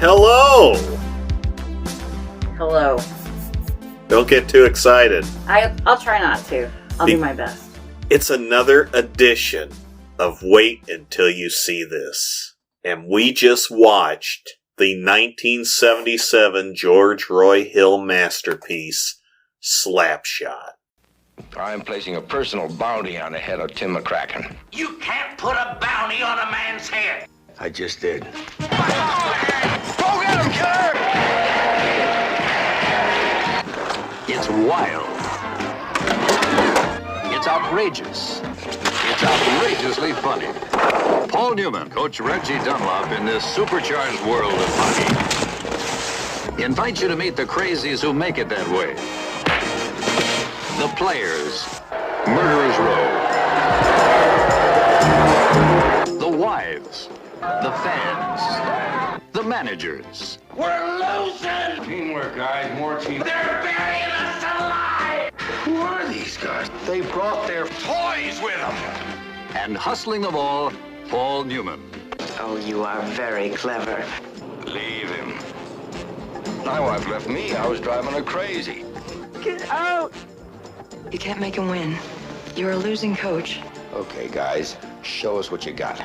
Hello! Hello. Don't get too excited. I'll try not to. I'll do my best. It's another edition of Wait Until You See This. And we just watched the 1977 George Roy Hill masterpiece, Slapshot. I'm placing a personal bounty on the head of Tim McCracken. You can't put a bounty on a man's head. I just did. Go get him, killer! It's wild. It's outrageous. It's outrageously funny. Paul Newman, Coach Reggie Dunlop in this supercharged world of hockey, invites you to meet the crazies who make it that way. The players, Murderers Row. The wives, the fans, the managers. We're losing! Teamwork, guys. More team. They're burying us alive! Who are these guys? They brought their Toys with them! And hustling them all, Paul Newman. Oh, you are very clever. Leave him. My wife left me. I was driving her crazy. Get out! You can't make him win. You're a losing coach. Okay, guys. Show us what you got.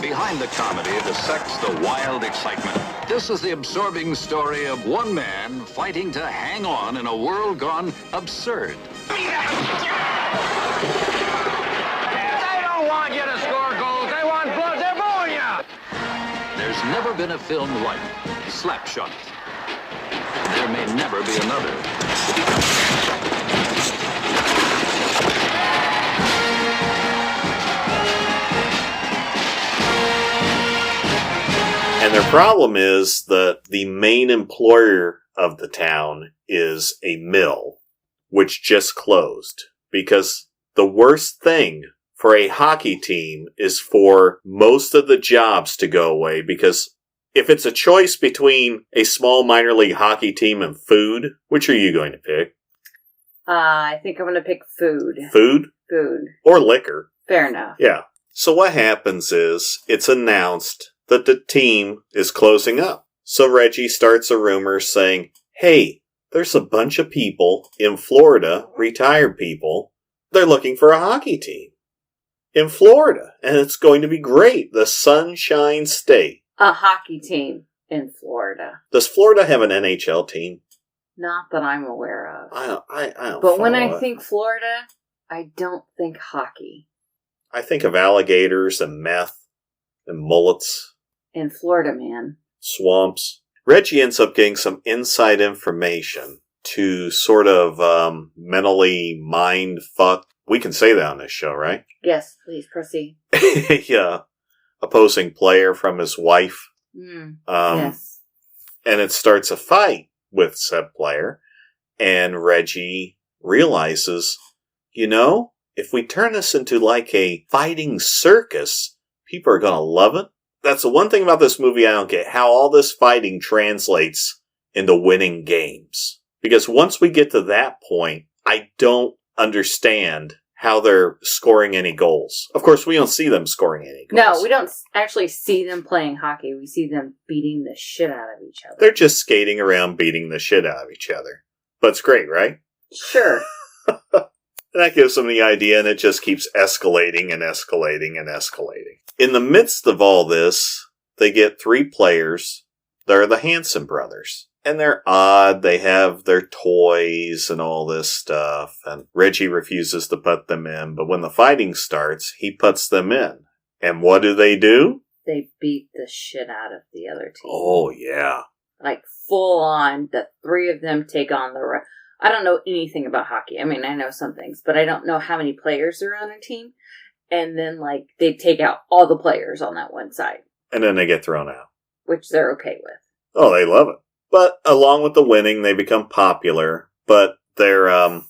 Behind the comedy, the sex, the wild excitement. This is the absorbing story of one man fighting to hang on in a world gone absurd. They don't want you to score goals. They want blood. They're booing you! There's never been a film like Slapshot. There may never be another. And their problem is that the main employer of the town is a mill, which just closed. Because the worst thing for a hockey team is for most of the jobs to go away, because if it's a choice between a small minor league hockey team and food, which are you going to pick? I think I'm going to pick food. Food? Food. Or liquor. Fair enough. Yeah. So what happens is, it's announced that the team is closing up. So Reggie starts a rumor saying, hey, there's a bunch of people in Florida, retired people, they're looking for a hockey team in Florida. And it's going to be great. The Sunshine State. A hockey team in Florida. Does Florida have an NHL team? Not that I'm aware of. I don't But when follow I it. think Florida, I don't think hockey. I think of alligators and meth and mullets. In Florida, man. Swamps. Reggie ends up getting some inside information to sort of mentally mind fuck. We can say that on this show, right? Yes, please proceed. Yeah. Opposing player from his wife. Yes. And it starts a fight with said player. And Reggie realizes, if we turn this into like a fighting circus, people are going to love it. That's the one thing about this movie I don't get, how all this fighting translates into winning games. Because once we get to that point, I don't understand how they're scoring any goals. Of course, we don't see them scoring any goals. No, we don't actually see them playing hockey. We see them beating the shit out of each other. They're just skating around beating the shit out of each other. But it's great, right? Sure. That gives them the idea, and it just keeps escalating and escalating and escalating. In the midst of all this, they get 3 players. They're the Hanson brothers. And they're odd. They have their toys and all this stuff. And Reggie refuses to put them in. But when the fighting starts, he puts them in. And what do? They beat the shit out of the other team. Oh, yeah. Like, full on. The 3 of them take on the rest. I don't know anything about hockey. I mean, I know some things, but I don't know how many players are on a team. And then, they take out all the players on that one side. And then they get thrown out. Which they're okay with. Oh, they love it. But along with the winning, they become popular. But their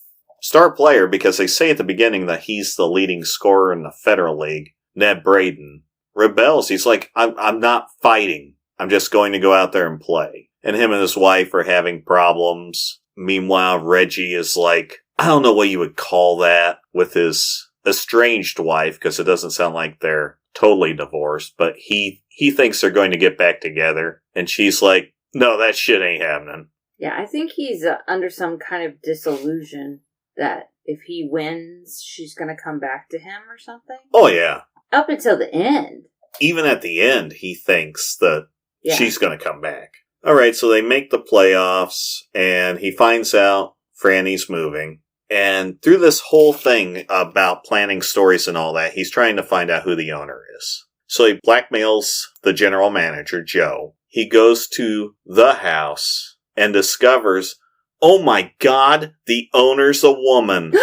star player, because they say at the beginning that he's the leading scorer in the Federal League, Ned Braden, rebels. He's like, I'm not fighting. I'm just going to go out there and play. And him and his wife are having problems. Meanwhile, Reggie is like, I don't know what you would call that with his estranged wife, because it doesn't sound like they're totally divorced, but he thinks they're going to get back together, and she's like, no, that shit ain't happening. Yeah, I think he's under some kind of disillusion that if he wins, she's going to come back to him or something. Oh, yeah. Up until the end. Even at the end, he thinks that Yeah. she's going to come back. All right, so they make the playoffs, and he finds out Franny's moving. And through this whole thing about planning stories and all that, he's trying to find out who the owner is. So he blackmails the general manager, Joe. He goes to the house and discovers, oh my God, the owner's a woman.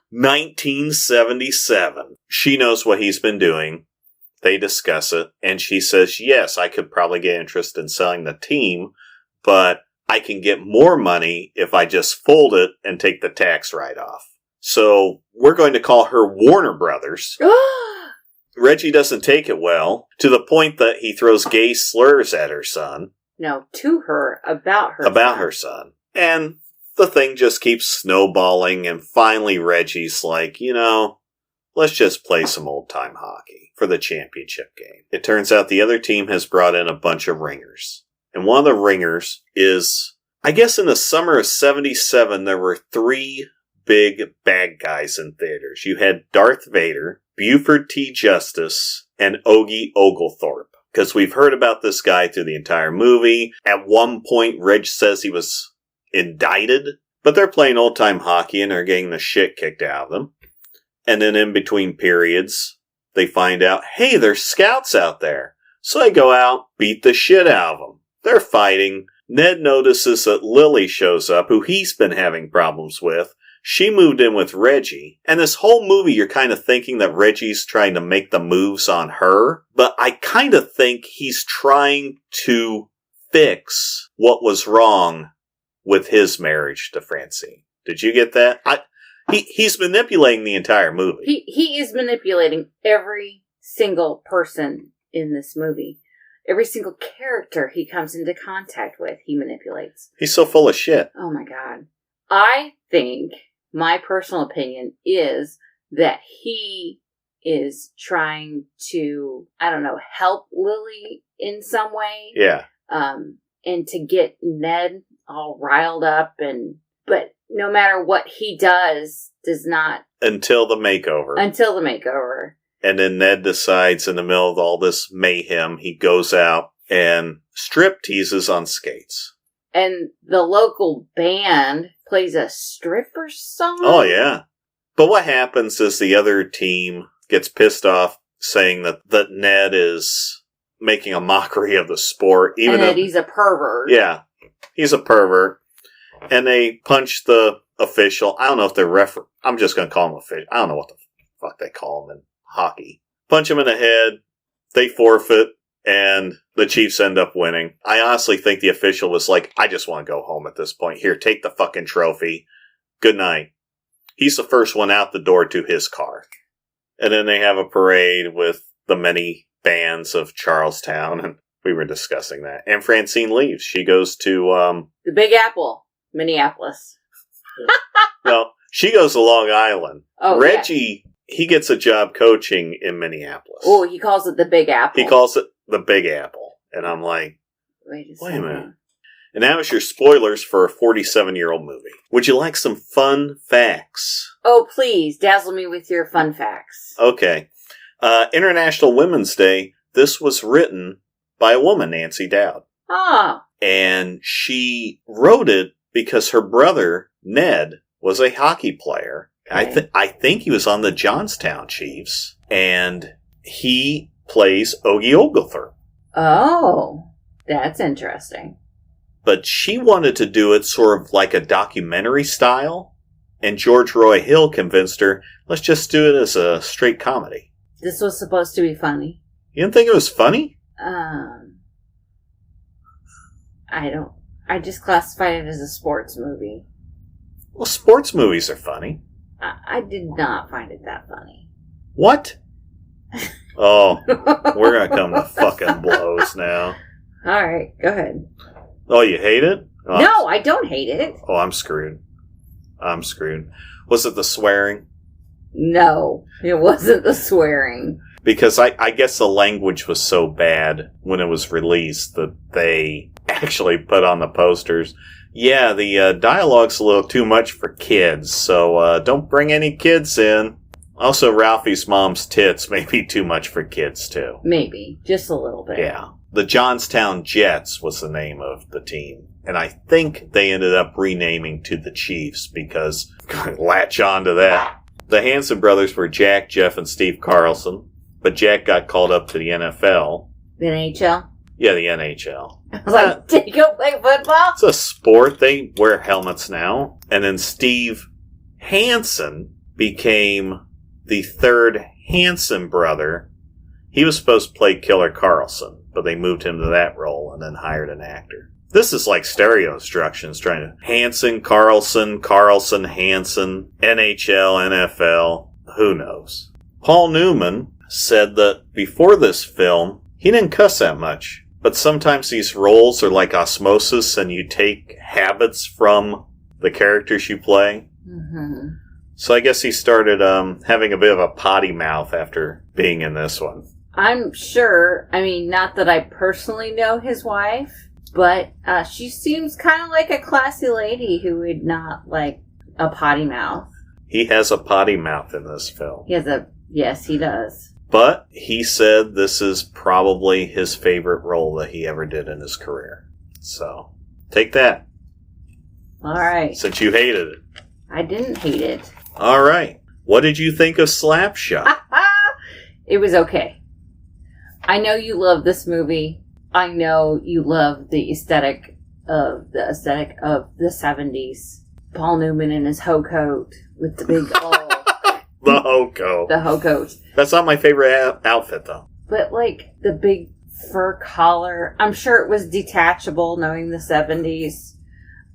1977. She knows what he's been doing. They discuss it, and she says, yes, I could probably get interest in selling the team, but I can get more money if I just fold it and take the tax write-off. So we're going to call her Warner Brothers. Reggie doesn't take it well, to the point that he throws gay slurs at her son. No, to her, about her. About her son. And the thing just keeps snowballing, and finally Reggie's like, let's just play some old-time hockey for the championship game. It turns out the other team has brought in a bunch of ringers. And one of the ringers is, I guess in the summer of 77, there were 3 big bad guys in theaters. You had Darth Vader, Buford T. Justice, and Ogie Oglethorpe. Because we've heard about this guy through the entire movie. At one point, Reg says he was indicted. But they're playing old-time hockey and they're getting the shit kicked out of them. And then in between periods, they find out, hey, there's scouts out there. So they go out, beat the shit out of them. They're fighting. Ned notices that Lily shows up, who he's been having problems with. She moved in with Reggie. And this whole movie, you're kind of thinking that Reggie's trying to make the moves on her. But I kind of think he's trying to fix what was wrong with his marriage to Francine. Did you get that? He's manipulating the entire movie. He is manipulating every single person in this movie. Every single character he comes into contact with, he manipulates. He's so full of shit. Oh my God. I think, my personal opinion is that he is trying to, help Lily in some way. Yeah. And to get Ned all riled up, but no matter what he does not... Until the makeover. And then Ned decides in the middle of all this mayhem, he goes out and strip teases on skates. And the local band plays a stripper song? Oh, yeah. But what happens is the other team gets pissed off, saying that Ned is making a mockery of the sport. Even that he's a pervert. Yeah, he's a pervert. And they punch the official. I don't know if they're I'm just going to call him official. I don't know what the fuck they call him in hockey. Punch him in the head. They forfeit. And the Chiefs end up winning. I honestly think the official was like, I just want to go home at this point. Here, take the fucking trophy. Good night. He's the first one out the door to his car. And then they have a parade with the many bands of Charlestown. And we were discussing that. And Francine leaves. She goes to... the Big Apple. Minneapolis. No, she goes to Long Island. Oh, Reggie, he gets a job coaching in Minneapolis. Oh, he calls it the Big Apple. He calls it the Big Apple. And I'm like, wait a minute. And that was your spoilers for a 47-year-old movie. Would you like some fun facts? Oh, please, dazzle me with your fun facts. Okay. International Women's Day, this was written by a woman, Nancy Dowd. Oh. And she wrote it because her brother, Ned, was a hockey player. Okay. I think he was on the Johnstown Chiefs. And he plays Ogie Oglethorpe. Oh, that's interesting. But she wanted to do it sort of like a documentary style. And George Roy Hill convinced her, let's just do it as a straight comedy. This was supposed to be funny. You didn't think it was funny? I just classified it as a sports movie. Well, sports movies are funny. I did not find it that funny. What? Oh, we're going to come to fucking blows now. All right, go ahead. Oh, you hate it? Oh, no, I don't hate it. Oh, I'm screwed. I'm screwed. Was it the swearing? No, it wasn't the swearing. Because I guess the language was so bad when it was released that they actually put on the posters, yeah, the dialogue's a little too much for kids, so don't bring any kids in. Also, Ralphie's mom's tits may be too much for kids, too. Maybe. Just a little bit. Yeah. The Johnstown Jets was the name of the team. And I think they ended up renaming to the Chiefs because latch on to that. The Hanson brothers were Jack, Jeff, and Steve Carlson. But Jack got called up to the NFL. The NHL? Yeah, the NHL. I was like, did you go play football? It's a sport. They wear helmets now. And then Steve Hansen became the third Hansen brother. He was supposed to play Killer Carlson, but they moved him to that role and then hired an actor. This is like stereo instructions trying to Hansen, Carlson, Hansen, NHL, NFL. Who knows? Paul Newman said that before this film, he didn't cuss that much. But sometimes these roles are like osmosis and you take habits from the characters you play. Mm-hmm. So I guess he started having a bit of a potty mouth after being in this one. I'm sure, I mean, not that I personally know his wife, but she seems kind of like a classy lady who would not like a potty mouth. He has a potty mouth in this film. Yes, he does. But he said this is probably his favorite role that he ever did in his career. So, take that. All right. Since you hated it. I didn't hate it. All right. What did you think of Slapshot? It was okay. I know you love this movie. I know you love the aesthetic of the 70s. Paul Newman in his hoe coat with the big The hoe coat. The hoe coat. That's not my favorite outfit, though. But, like, the big fur collar. I'm sure it was detachable, knowing the 70s.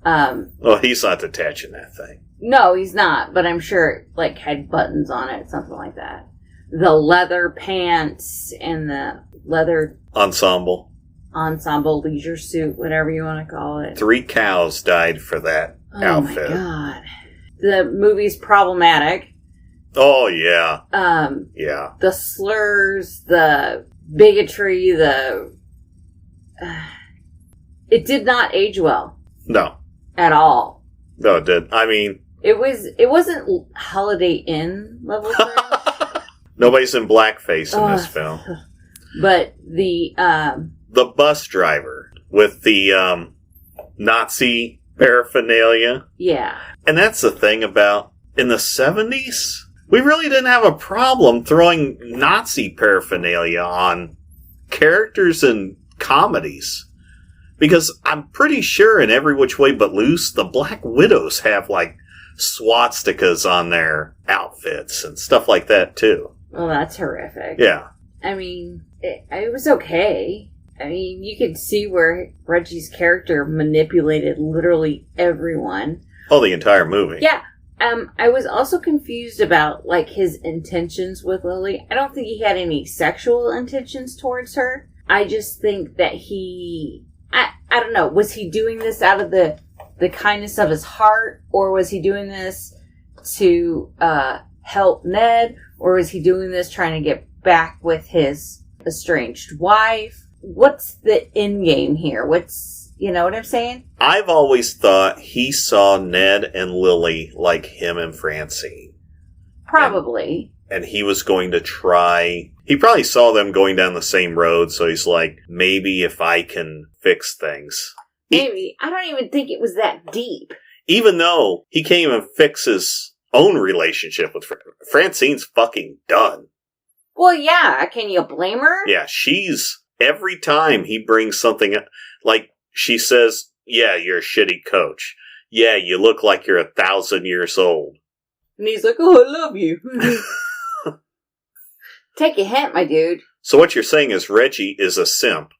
Well, he's not detaching that thing. No, he's not. But I'm sure it, like, had buttons on it, something like that. The leather pants and the leather ensemble leisure suit, whatever you want to call it. 3 cows died for that outfit. Oh, my God. The movie's problematic. Oh, yeah. Yeah. The slurs, the bigotry, it did not age well. No. At all. No, it did. I mean... It wasn't Holiday Inn level trash. Nobody's in blackface in this film. But the bus driver with the, Nazi paraphernalia. Yeah. And that's the thing about... In the 70s... We really didn't have a problem throwing Nazi paraphernalia on characters in comedies. Because I'm pretty sure in Every Which Way But Loose, the Black Widows have, like, swastikas on their outfits and stuff like that, too. Well, that's horrific. Yeah. I mean, it was okay. I mean, you could see where Reggie's character manipulated literally everyone. Oh, the entire movie. Yeah. I was also confused about, like, his intentions with Lily. I don't think he had any sexual intentions towards her. I just think that I don't know, was he doing this out of the kindness of his heart? Or was he doing this to help Ned? Or was he doing this trying to get back with his estranged wife? What's the end game here? You know what I'm saying? I've always thought he saw Ned and Lily like him and Francine. Probably. And he was going to try... He probably saw them going down the same road, so he's like, maybe if I can fix things. Maybe. I don't even think it was that deep. Even though he can't even fix his own relationship with Francine's fucking done. Well, yeah. Can you blame her? Yeah, every time he brings something... Like, she says, yeah, you're a shitty coach. Yeah, you look like you're 1,000 years old. And he's like, oh, I love you. Take a hint, my dude. So what you're saying is Reggie is a simp.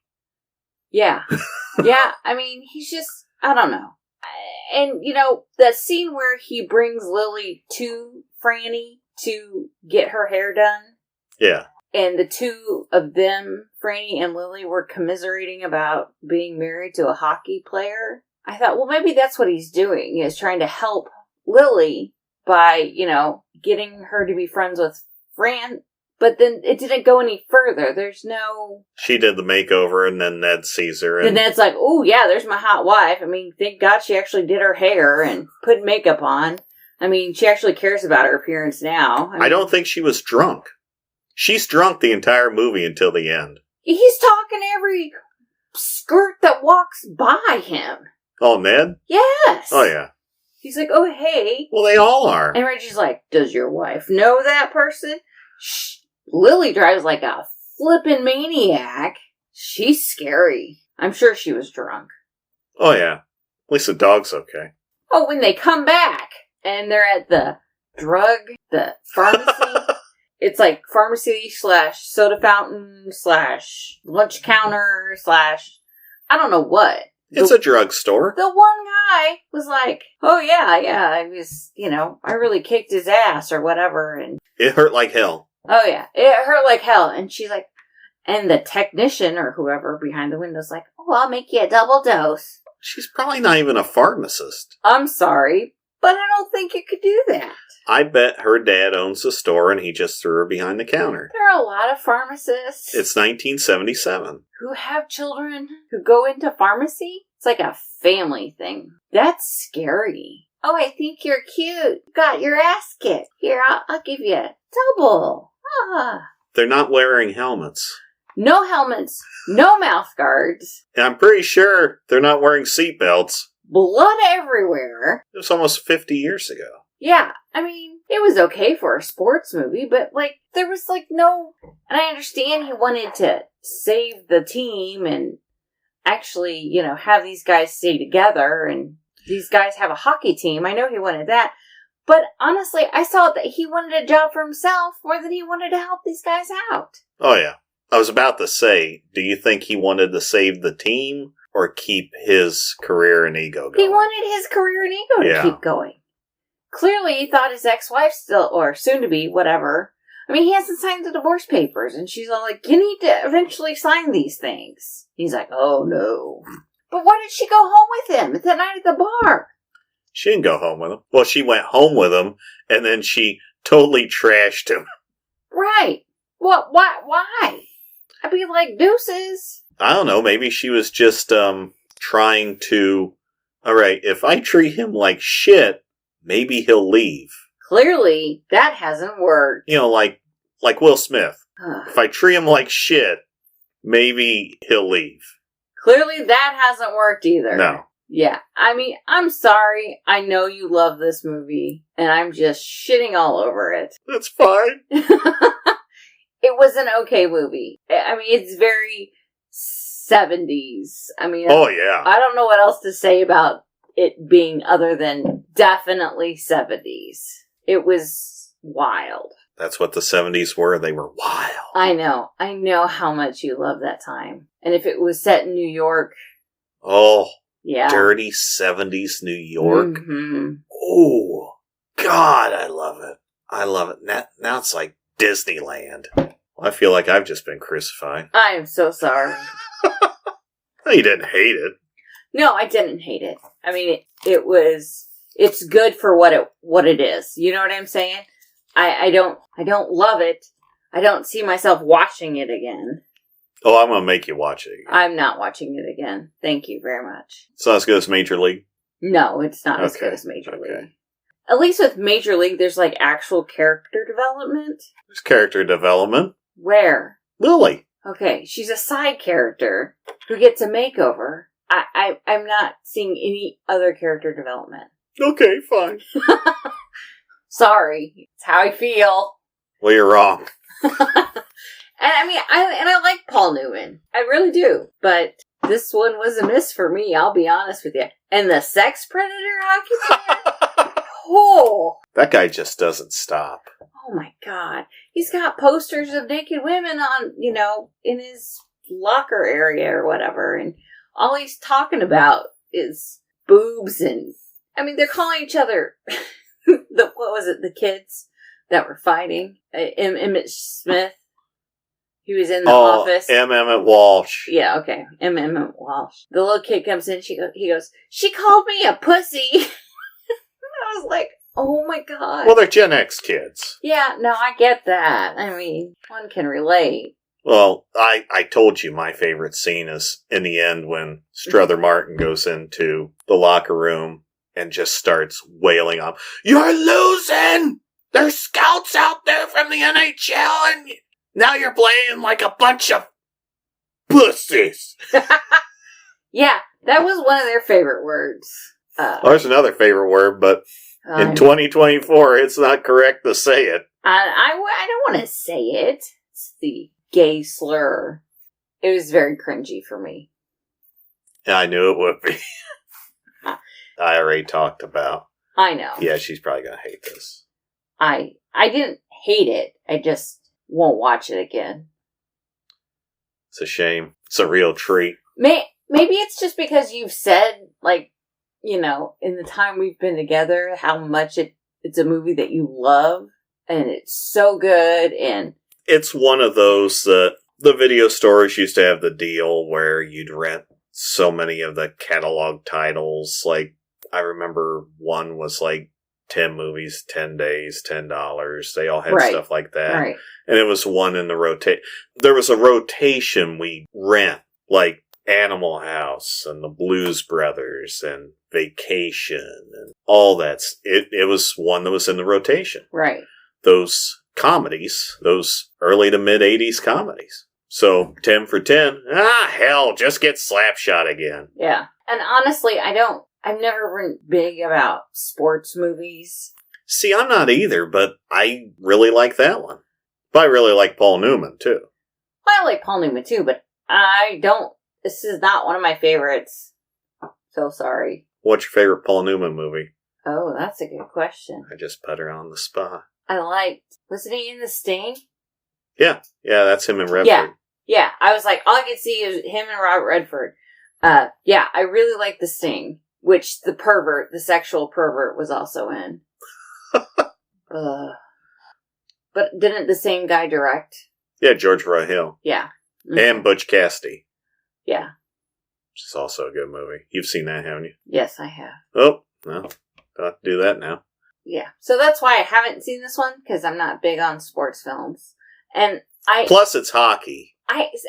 Yeah. Yeah, I mean, he's just, I don't know. And, you know, the scene where he brings Lily to Franny to get her hair done. Yeah. And the two of them, Franny and Lily, were commiserating about being married to a hockey player. I thought, well, maybe that's what he's doing, is trying to help Lily by, getting her to be friends with Fran, but then it didn't go any further. There's no... She did the makeover, and then Ned sees her. And Ned's like, oh, yeah, there's my hot wife. I mean, thank God she actually did her hair and put makeup on. I mean, she actually cares about her appearance now. I don't think she was drunk. She's drunk the entire movie until the end. He's talking to every skirt that walks by him. Oh, Ned? Yes. Oh, yeah. He's like, oh, hey. Well, they all are. And Reggie's like, does your wife know that person? Shh. Lily drives like a flippin' maniac. She's scary. I'm sure she was drunk. Oh, yeah. At least the dog's okay. Oh, when they come back and they're at the pharmacy. It's like pharmacy / soda fountain / lunch counter / I don't know what. It's a drugstore. The one guy was like, oh yeah, I was, I really kicked his ass or whatever. And It hurt like hell. oh yeah, it hurt like hell. And she's like, and the technician or whoever behind the window's like, oh, I'll make you a double dose. She's probably not even a pharmacist. I'm sorry, but I don't think you could do that. I bet her dad owns the store and he just threw her behind the counter. There are a lot of pharmacists It's 1977. who have children who go into pharmacy. It's like a family thing. That's scary. Oh, I think you're cute. Got your ass kicked. Here, I'll give you a double. Ah. They're not wearing helmets. No helmets, no mouth guards, And I'm pretty sure they're not wearing seatbelts. blood everywhere. It was almost 50 years ago. Yeah, I mean, it was okay for a sports movie, but, there was, no... And I understand he wanted to save the team and actually, have these guys stay together and these guys have a hockey team. I know he wanted that. But honestly, I saw that he wanted a job for himself more than he wanted to help these guys out. Oh, yeah. I was about to say, do you think he wanted to save the team or keep his career and ego going? He wanted his career and ego to keep going. Clearly, he thought his ex-wife still, or soon-to-be, whatever. I mean, he hasn't signed the divorce papers, and she's all like, you need to eventually sign these things. He's like, oh, no. But why did she go home with him that night at the bar? She didn't go home with him. Well, she went home with him, and then she totally trashed him. Right. What? Why? I'd be like, deuces. I don't know, maybe she was just, trying to... Alright, if I treat him like shit, maybe he'll leave. Clearly, that hasn't worked. Like Will Smith. If I treat him like shit, maybe he'll leave. Clearly, that hasn't worked either. No. Yeah, I mean, I'm sorry. I know you love this movie, and I'm just shitting all over it. That's fine. It was an okay movie. I mean, it's very 70s. I mean, Oh, yeah. I don't know what else to say about it being other than definitely 70s. It was wild. That's what the 70s were. They were wild. I know how much you love that time. And if it was set in New York, Oh, yeah. dirty 70s New York. Mm-hmm. Oh, God, I love it. I love it. Now it's like Disneyland. I feel like I've just been crucified. I am so sorry. No, you didn't hate it. No, I didn't hate it. I mean, it's good for what it is. You know what I'm saying? I don't love it. I don't see myself watching it again. Oh, I'm going to make you watch it again. I'm not watching it again. Thank you very much. It's not as good as Major League. No, it's not as good as Major League. At least with Major League, there's actual character development. There's character development. Where? Lily. Okay, she's a side character who gets a makeover. I'm not seeing any other character development. Okay, fine. Sorry, it's how I feel. Well, you're wrong. And I mean, I like Paul Newman. I really do. But this one was a miss for me, I'll be honest with you. And the sex predator hockey player? Oh. That guy just doesn't stop. Oh my God. He's got posters of naked women on, in his locker area or whatever. And all he's talking about is boobs and, I mean, they're calling each other, the kids that were fighting? Emmett Smith. He was in the office. Emmett Walsh. Yeah, okay. Emmett Walsh. The little kid comes in, he goes, she called me a pussy. was like, oh my god. Well, they're Gen X kids. Yeah, no, I get that. I mean, one can relate. Well, I told you my favorite scene is in the end when Strother Martin goes into the locker room and just starts wailing on, "You're losing! There's scouts out there from the NHL and now you're playing like a bunch of pussies." Yeah, that was one of their favorite words. There's another favorite word, but in 2024, it's not correct to say it. I don't want to say it. It's the gay slur. It was very cringy for me. I knew it would be. I already talked about. I know. Yeah, she's probably going to hate this. I didn't hate it. I just won't watch it again. It's a shame. It's a real treat. Maybe it's just because you've said, like, you know, in the time we've been together, how much it's a movie that you love, and it's so good, and... It's one of those that the video stores used to have the deal where you'd rent so many of the catalog titles. Like, I remember one was like 10 movies, 10 days, $10. They all had stuff like that. Right. And it was one in the rotation. There was a rotation we rent, like Animal House and the Blues Brothers and Vacation and all that. It was one that was in the rotation. Right. Those comedies, those early to mid 80s comedies. So 10 for 10. Hell, just get Slapshot again. Yeah. And honestly, I've never been big about sports movies. See, I'm not either, but I really like that one. But I really like Paul Newman, too. Well, I like Paul Newman too, but this is not one of my favorites. So sorry. What's your favorite Paul Newman movie? Oh, that's a good question. I just put her on the spot. Wasn't he in The Sting? Yeah, that's him in Redford. Yeah, I was like, all I could see is him and Robert Redford. Yeah, I really like The Sting, which the sexual pervert was also in. But didn't the same guy direct? Yeah, George Roy Hill. Yeah. Mm-hmm. And Butch Cassidy. Yeah. Which is also a good movie. You've seen that, haven't you? Yes, I have. Oh, well, I'll have to do that now. Yeah. So that's why I haven't seen this one, because I'm not big on sports films. And Plus, it's hockey.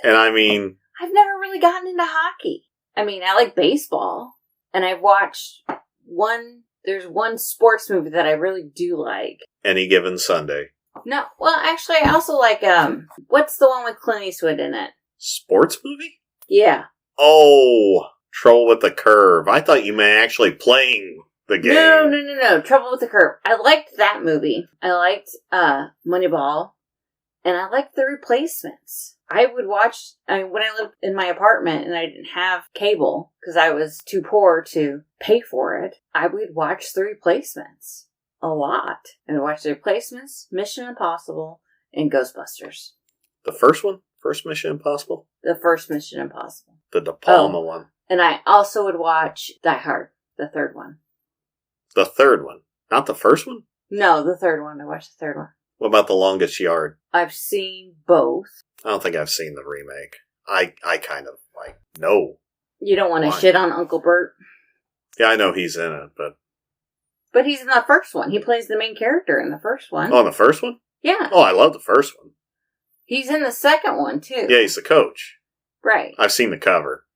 And I mean... I've never really gotten into hockey. I mean, I like baseball. And I've watched there's one sports movie that I really do like. Any Given Sunday. No, well, actually, I also like, what's the one with Clint Eastwood in it? Sports movie? Yeah. Oh, Trouble with the Curve. I thought you meant actually playing the game. No. Trouble with the Curve. I liked that movie. I liked, Moneyball. And I liked The Replacements. I would watch, when I lived in my apartment and I didn't have cable, because I was too poor to pay for it, I would watch The Replacements. A lot. And watch The Replacements, Mission Impossible, and Ghostbusters. The first one? First Mission Impossible? The first Mission Impossible. The De Palma one. And I also would watch Die Hard, the third one. The third one? Not the first one? No, the third one. I watched the third one. What about The Longest Yard? I've seen both. I don't think I've seen the remake. I kind of like, no. You don't want to shit on Uncle Bert? Yeah, I know he's in it, but... But he's in the first one. He plays the main character in the first one. Oh, in the first one? Yeah. Oh, I love the first one. He's in the second one, too. Yeah, he's the coach. Right. I've seen the cover.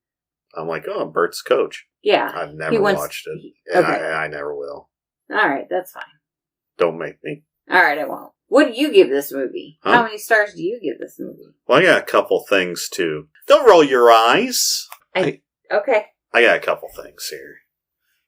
I'm like, oh, Bert's coach. Yeah. I've never watched it. And okay. I never will. All right, that's fine. Don't make me. All right, I won't. What do you give this movie? Huh? How many stars do you give this movie? Well, I got a couple things, too. Don't roll your eyes. Okay. I got a couple things here.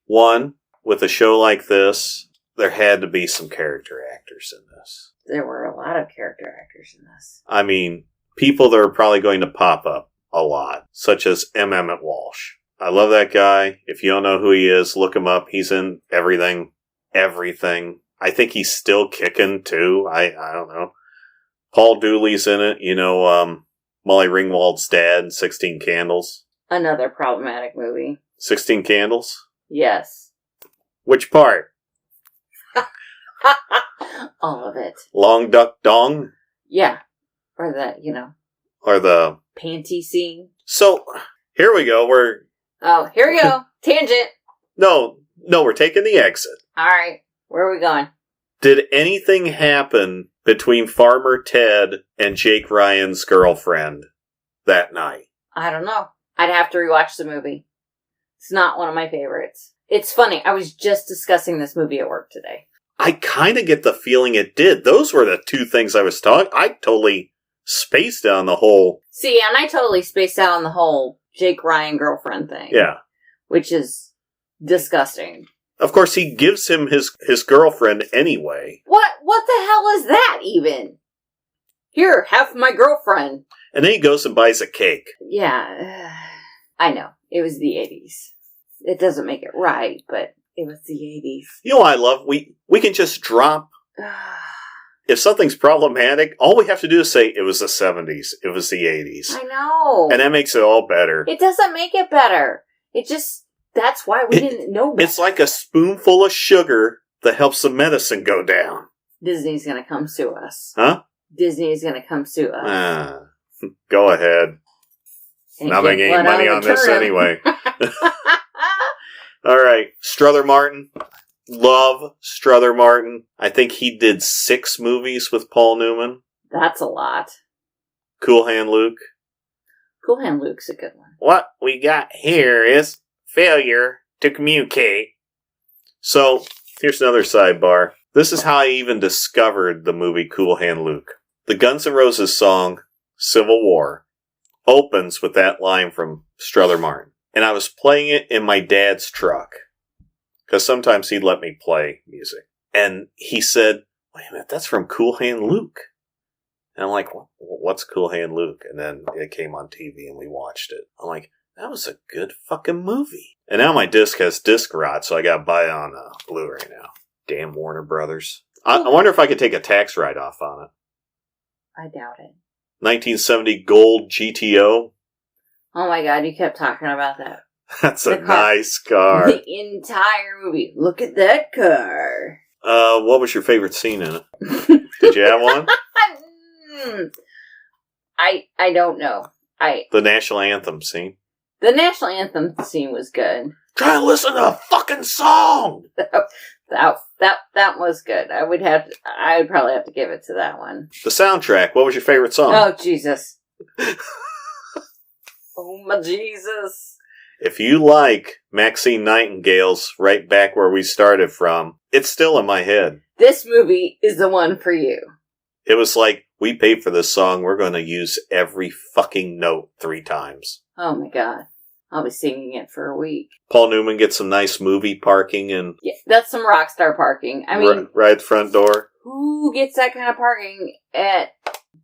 One, with a show like this, there had to be some character actors in this. There were a lot of character actors in this. I mean, people that are probably going to pop up a lot, such as M. Emmett Walsh. I love that guy. If you don't know who he is, look him up. He's in everything. Everything. I think he's still kicking, too. I don't know. Paul Dooley's in it. You know, Molly Ringwald's dad, 16 Candles. Another problematic movie. 16 Candles? Yes. Which part? All of it. Long Duck Dong? Yeah. Or the, you know. Or the... panty scene. So, here we go. Here we go. Tangent. No, we're taking the exit. All right. Where are we going? Did anything happen between Farmer Ted and Jake Ryan's girlfriend that night? I don't know. I'd have to rewatch the movie. It's not one of my favorites. It's funny. I was just discussing this movie at work today. I kind of get the feeling it did. Those were the two things I was talking. I totally spaced on the whole. See, and I totally spaced out on the whole Jake Ryan girlfriend thing. Yeah. Which is disgusting. Of course, he gives him his girlfriend anyway. What the hell is that even? Here, have my girlfriend. And then he goes and buys a cake. Yeah. I know. It was the 80s. It doesn't make it right, but it was the 80s. You know what I love? We can just drop. If something's problematic, all we have to do is say it was the 70s. It was the 80s. I know. And that makes it all better. It doesn't make it better. It just... That's why we didn't know better. It's like a spoonful of sugar that helps the medicine go down. Disney's gonna come sue us. Huh? Disney's gonna come sue us. Go ahead. And Not making any money on this turnip. anyway. All right. Strother Martin. Love Strother Martin. I think he did 6 movies with Paul Newman. That's a lot. Cool Hand Luke. Cool Hand Luke's a good one. What we got here is failure to communicate. So, here's another sidebar. This is how I even discovered the movie Cool Hand Luke. The Guns N' Roses song, Civil War, opens with that line from Strother Martin. And I was playing it in my dad's truck. Because sometimes he'd let me play music. And he said, wait a minute, that's from Cool Hand Luke. And I'm like, what's Cool Hand Luke? And then it came on TV and we watched it. I'm like, that was a good fucking movie. And now my disc has disc rot, so I gotta buy it on Blu-ray now. Damn Warner Brothers. I wonder if I could take a tax write-off on it. I doubt it. 1970 gold GTO. Oh my god, you kept talking about that. That's a The car. nice car. The entire movie. Look at that car. What was your favorite scene in it? Did you have one? I don't know. The national anthem scene. The national anthem scene was good. Try and listen to a fucking song! That was good. I would probably have to give it to that one. The soundtrack. What was your favorite song? Oh, Jesus. Oh, my Jesus. If you like Maxine Nightingale's Right Back Where We Started From, it's still in my head. This movie is the one for you. It was like, we paid for this song, we're going to use every fucking note 3 times. Oh my god. I'll be singing it for a week. Paul Newman gets some nice movie parking and Yeah, that's some rock star parking. I mean, right at the front door. who gets that kind of parking at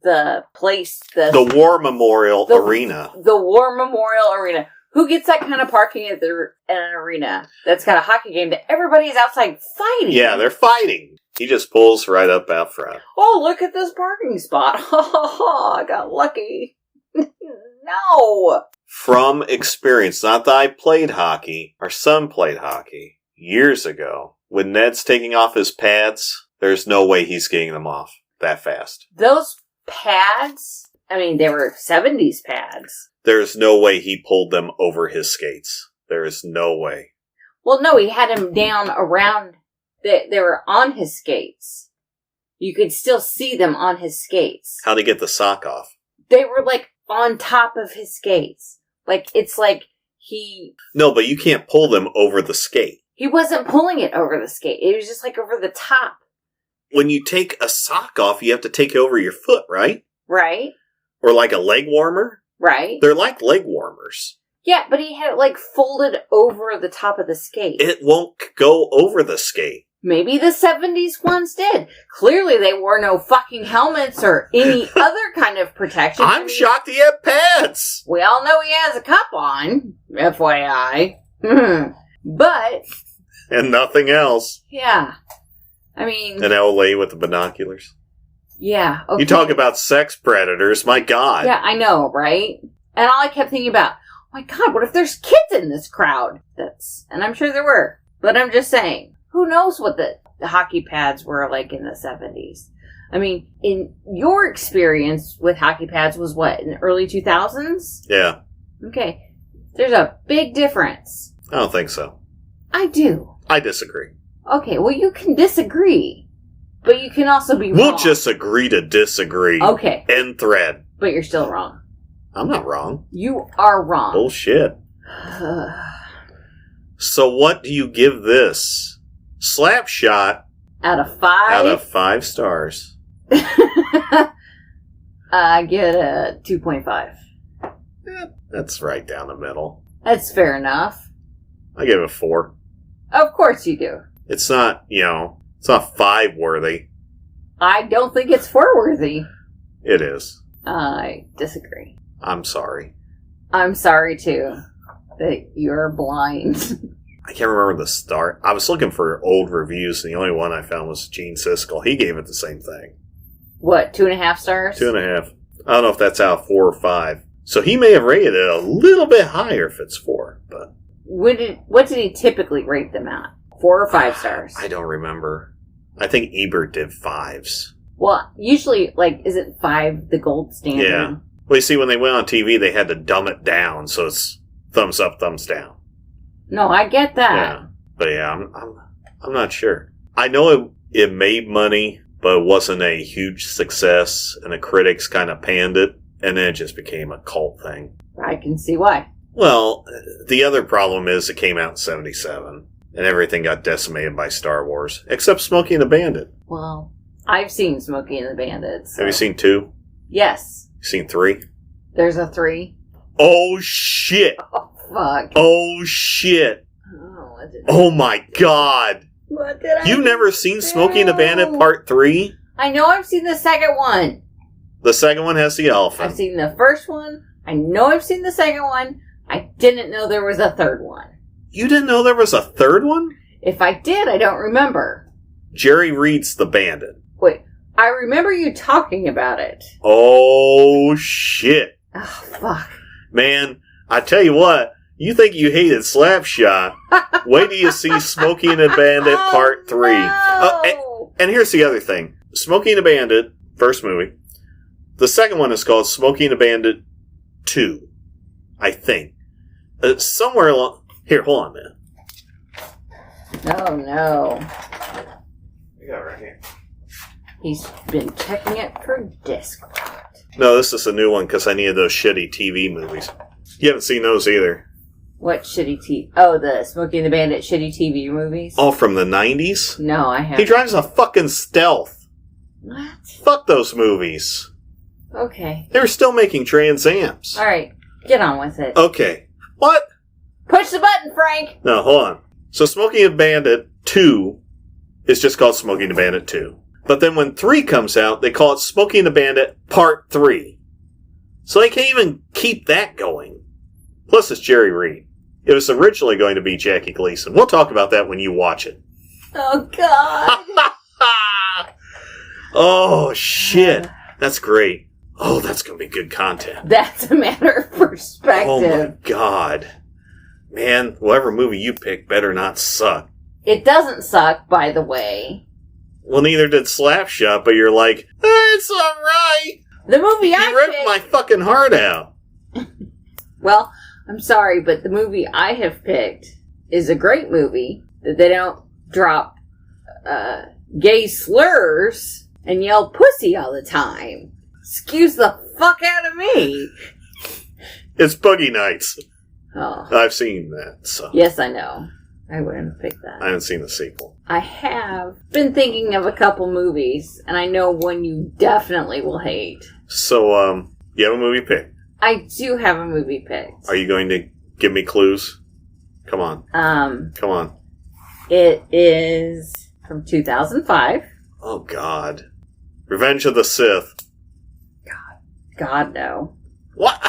the place? The War Memorial Arena. The War Memorial Arena. Who gets that kind of parking at an arena that's got a hockey game that everybody's outside fighting? Yeah, they're fighting. He just pulls right up out front. Oh, look at this parking spot. I got lucky. No. From experience, not that I played hockey, our son played hockey years ago. When Ned's taking off his pads, there's no way he's getting them off that fast. Those pads, I mean, they were 70s pads. There's no way he pulled them over his skates. There is no way. Well, no, he had them down around. They were on his skates. You could still see them on his skates. How'd he get the sock off? They were like on top of his skates. Like, it's like he... No, but you can't pull them over the skate. He wasn't pulling it over the skate. It was just like over the top. When you take a sock off, you have to take it over your foot, right? Right? Or like a leg warmer? Right? They're like leg warmers. Yeah, but he had it like folded over the top of the skate. It won't go over the skate. Maybe the 70s ones did. Clearly they wore no fucking helmets or any other kind of protection. I'm shocked he had pads! We all know he has a cup on, FYI. But, And nothing else. yeah. I mean... An old lady with the binoculars. Yeah, okay. You talk about sex predators, my God. Yeah, I know, right? And all I kept thinking about, oh my god, what if there's kids in this crowd? And I'm sure there were. But I'm just saying, who knows what the hockey pads were like in the 70s? I mean, in your experience with hockey pads was what, in the early 2000s? Yeah. Okay. There's a big difference. I don't think so. I do. I disagree. Okay, well, you can disagree. But you can also be wrong. We'll just agree to disagree. Okay. End thread. But you're still wrong. I'm not wrong. You are wrong. Bullshit. So what do you give this? Slapshot Out of 5? out of 5 stars. I get a 2.5. That's right down the middle. That's fair enough. I give it a 4. Of course you do. It's not, it's not 5 worthy. I don't think it's 4 worthy. It is. I disagree. I'm sorry. I'm sorry, too, that you're blind. I can't remember the start. I was looking for old reviews, and the only one I found was Gene Siskel. He gave it the same thing. What, 2.5 stars? 2.5. I don't know if that's out of 4 or 5. So he may have rated it a little bit higher if it's 4, but... What did he typically rate them at? 4 or 5 stars? I don't remember. I think Ebert did 5s. Well, usually, isn't 5 the gold standard? Yeah. Well, you see, when they went on TV, they had to dumb it down, so it's thumbs up, thumbs down. No, I get that. Yeah. But yeah, I'm not sure. I know it made money, but it wasn't a huge success, and the critics kind of panned it, and then it just became a cult thing. I can see why. Well, the other problem is it came out in 1977, and everything got decimated by Star Wars, except Smokey and the Bandit. Well, I've seen Smokey and the Bandits. So. Have you seen 2? Yes. You seen 3? There's a 3. Oh, shit! Oh, fuck. Oh, shit! Oh, what did Oh, my God! What did I You've never seen Smokey and the Bandit Part 3? I know I've seen the second one. The second one has the elephant. I've seen the first one. I know I've seen the second one. I didn't know there was a third one. You didn't know there was a third one? If I did, I don't remember. Jerry Reed's the Bandit. Wait, I remember you talking about it. Oh, shit. Oh, fuck. Man, I tell you what, you think you hated Slapshot. Wait till you see Smokey and the Bandit Part 3. No. And here's the other thing. Smokey and the Bandit, first movie. The second one is called Smokey and the Bandit 2, I think. Somewhere along... Here, hold on, man. Oh, no. I got it right here. He's been checking it for disc. No, this is a new one because I needed those shitty TV movies. You haven't seen those either. What shitty TV? Oh, the Smokey and the Bandit shitty TV movies? All from the 90s? No, I haven't. He drives a fucking Stealth. What? Fuck those movies. Okay. They were still making Trans Amps. Alright, get on with it. Okay. What? Push the button, Frank! No, hold on. So Smokey and the Bandit 2 is just called Smokey and the Bandit 2. But then when 3 comes out, they call it Smokey and the Bandit Part 3. So they can't even keep that going. Plus it's Jerry Reed. It was originally going to be Jackie Gleason. We'll talk about that when you watch it. Oh, God. Oh, shit. That's great. Oh, that's going to be good content. That's a matter of perspective. Oh, my God. Man, whatever movie you pick better not suck. It doesn't suck, by the way. Well, neither did Slapshot, but you're like, it's alright. The movie You I ripped picked... my fucking heart out. Well, I'm sorry, but the movie I have picked is a great movie. That they don't drop gay slurs and yell pussy all the time. Excuse the fuck out of me. It's Boogie Nights. Oh. I've seen that, so. Yes, I know. I wouldn't have picked that. I haven't seen the sequel. I have been thinking of a couple movies, and I know one you definitely will hate. So, you have a movie pick. I do have a movie picked. Are you going to give me clues? Come on. Come on. It is from 2005. Oh, God. Revenge of the Sith. God, no. What?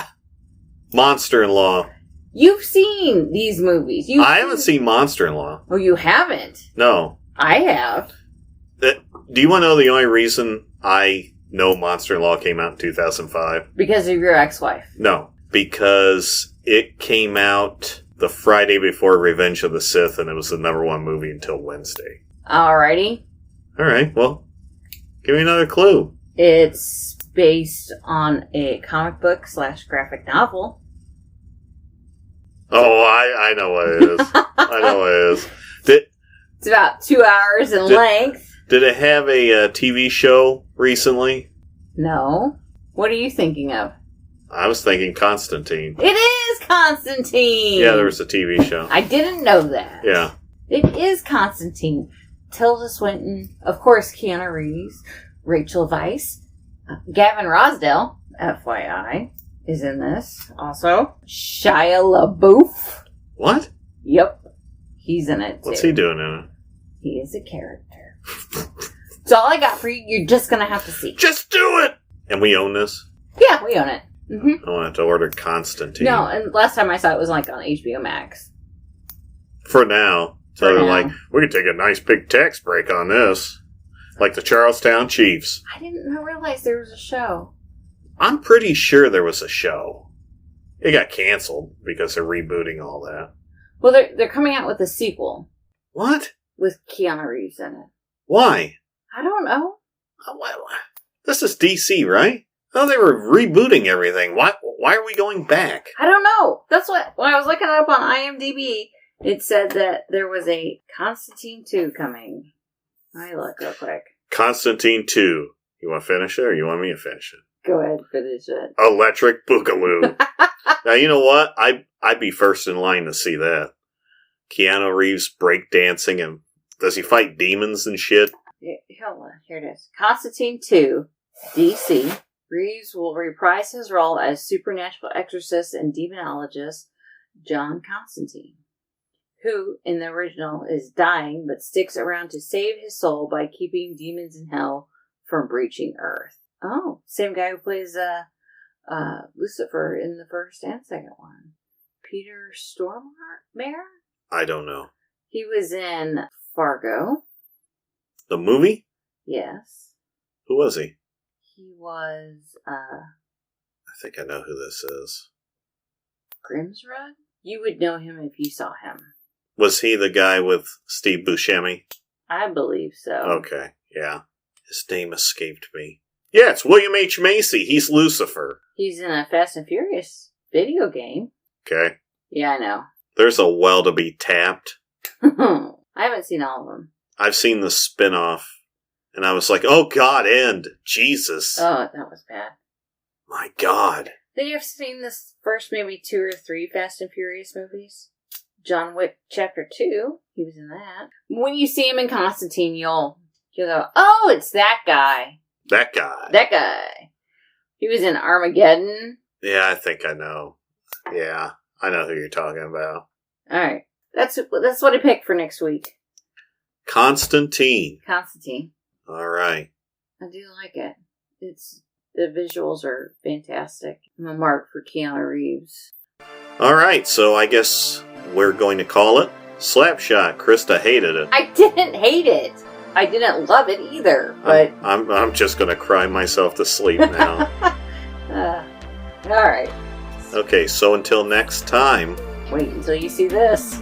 Monster-in-Law. You've seen these movies. I haven't seen Monster-in-Law. Oh, you haven't? No. I have. Do you want to know the only reason I know Monster-in-Law came out in 2005? Because of your ex-wife. No. Because it came out the Friday before Revenge of the Sith, and it was the #1 movie until Wednesday. Alrighty. All right, well, give me another clue. It's based on a comic book / graphic novel. Oh, I know what it is. I know what it is. It's about 2 hours in length. Did it have a TV show recently? No. What are you thinking of? I was thinking Constantine. It is Constantine! Yeah, there was a TV show. I didn't know that. Yeah. It is Constantine. Tilda Swinton, of course, Keanu Reeves, Rachel Weisz, Gavin Rossdale, FYI, is in this also. Shia LaBeouf. What? Yep. He's in it, too. What's he doing in it? He is a character. That's all I got for you. You're just going to have to see. Just do it! And we own this? Yeah, we own it. Mm-hmm. I want to order Constantine. No, and last time I saw it was like on HBO Max. For now. So For they're now. like, we could take a nice big tax break on this. Like the Charlestown Chiefs. I didn't realize there was a show. I'm pretty sure there was a show. It got canceled because they're rebooting all that. Well, they're coming out with a sequel What? with Keanu Reeves in it. Why? I don't know. What? This is DC, right? Oh, they were rebooting everything. Why are we going back? I don't know. That's what, when I was looking it up on IMDb, it said that there was a Constantine 2 coming. Let me look real quick. Constantine 2. You want to finish it or you want me to finish it? Go ahead, finish it. Electric Boogaloo. Now, you know what? I'd be first in line to see that. Keanu Reeves breakdancing, and does he fight demons and shit? Hold on, here it is. Constantine 2, DC. Reeves will reprise his role as supernatural exorcist and demonologist John Constantine, who, in the original, is dying but sticks around to save his soul by keeping demons in hell from breaching Earth. Oh, same guy who plays Lucifer in the first and second one. Peter Stormare? I don't know. He was in Fargo. The movie? Yes. Who was he? He was, I think I know who this is. Grimsrud? You would know him if you saw him. Was he the guy with Steve Buscemi? I believe so. Okay, yeah. His name escaped me. Yeah, it's William H. Macy. He's Lucifer. He's in a Fast and Furious video game. Okay. Yeah, I know. There's a well to be tapped. I haven't seen all of them. I've seen the spin-off, and I was like, oh God, end. Jesus. Oh, that was bad. My God. Then you've seen this first maybe 2 or 3 Fast and Furious movies? John Wick Chapter 2, he was in that. When you see him in Constantine, you'll go, oh, it's that guy. That guy. That guy. He was in Armageddon. Yeah, I think I know. Yeah, I know who you're talking about. Alright. That's what I picked for next week. Constantine. Constantine. All right. I do like it. The visuals are fantastic. I'm a mark for Keanu Reeves. All right, so I guess we're going to call it Slapshot. Krista hated it. I didn't hate it. I didn't love it either, but I'm just going to cry myself to sleep now. all right. Okay, so until next time. Wait until you see this.